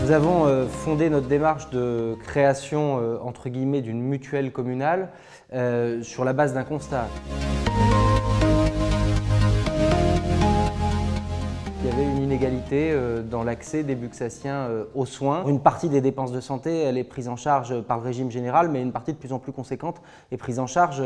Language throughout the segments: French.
Nous avons fondé notre démarche de création entre guillemets d'une mutuelle communale sur la base d'un constat. Il y avait une inégalité dans l'accès des Buxassiens aux soins. Une partie des dépenses de santé, elle est prise en charge par le régime général, mais une partie de plus en plus conséquente est prise en charge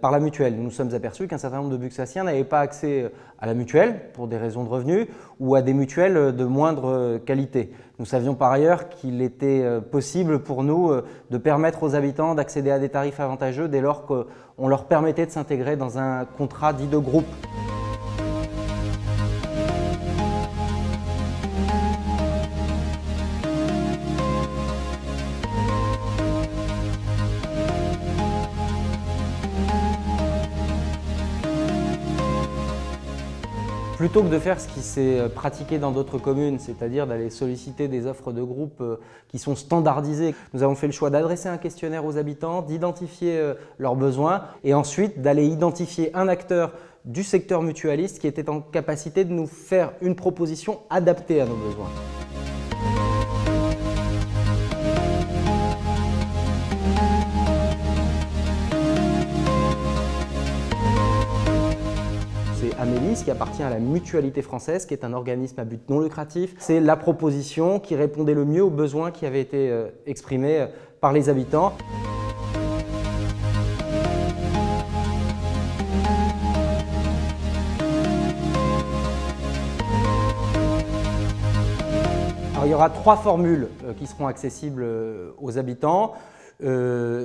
par la mutuelle. Nous nous sommes aperçus qu'un certain nombre de Buxassiens n'avaient pas accès à la mutuelle pour des raisons de revenus ou à des mutuelles de moindre qualité. Nous savions par ailleurs qu'il était possible pour nous de permettre aux habitants d'accéder à des tarifs avantageux dès lors qu'on leur permettait de s'intégrer dans un contrat dit de groupe. Plutôt que de faire ce qui s'est pratiqué dans d'autres communes, c'est-à-dire d'aller solliciter des offres de groupe qui sont standardisées, nous avons fait le choix d'adresser un questionnaire aux habitants, d'identifier leurs besoins et ensuite d'aller identifier un acteur du secteur mutualiste qui était en capacité de nous faire une proposition adaptée à nos besoins. C'est Amélis qui appartient à la Mutualité française, qui est un organisme à but non lucratif. C'est la proposition qui répondait le mieux aux besoins qui avaient été exprimés par les habitants. Alors, il y aura 3 formules qui seront accessibles aux habitants.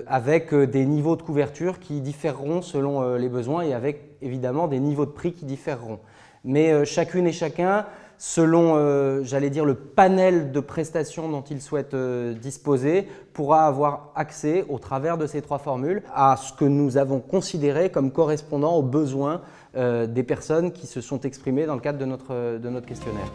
Avec des niveaux de couverture qui différeront selon les besoins et avec évidemment des niveaux de prix qui différeront. Mais chacune et chacun, selon j'allais dire le panel de prestations dont il souhaite disposer, pourra avoir accès au travers de ces 3 formules à ce que nous avons considéré comme correspondant aux besoins des personnes qui se sont exprimées dans le cadre de notre questionnaire.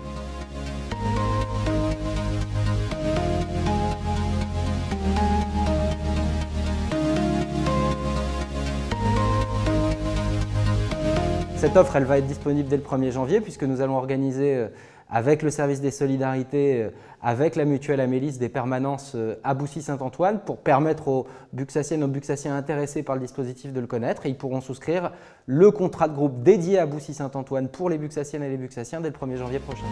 Cette offre, elle va être disponible dès le 1er janvier puisque nous allons organiser avec le service des solidarités, avec la mutuelle Amélis, des permanences à Boussy-Saint-Antoine pour permettre aux Buxassiennes et aux Buxassiens intéressés par le dispositif de le connaître et ils pourront souscrire le contrat de groupe dédié à Boussy-Saint-Antoine pour les Buxassiennes et les Buxassiens dès le 1er janvier prochain.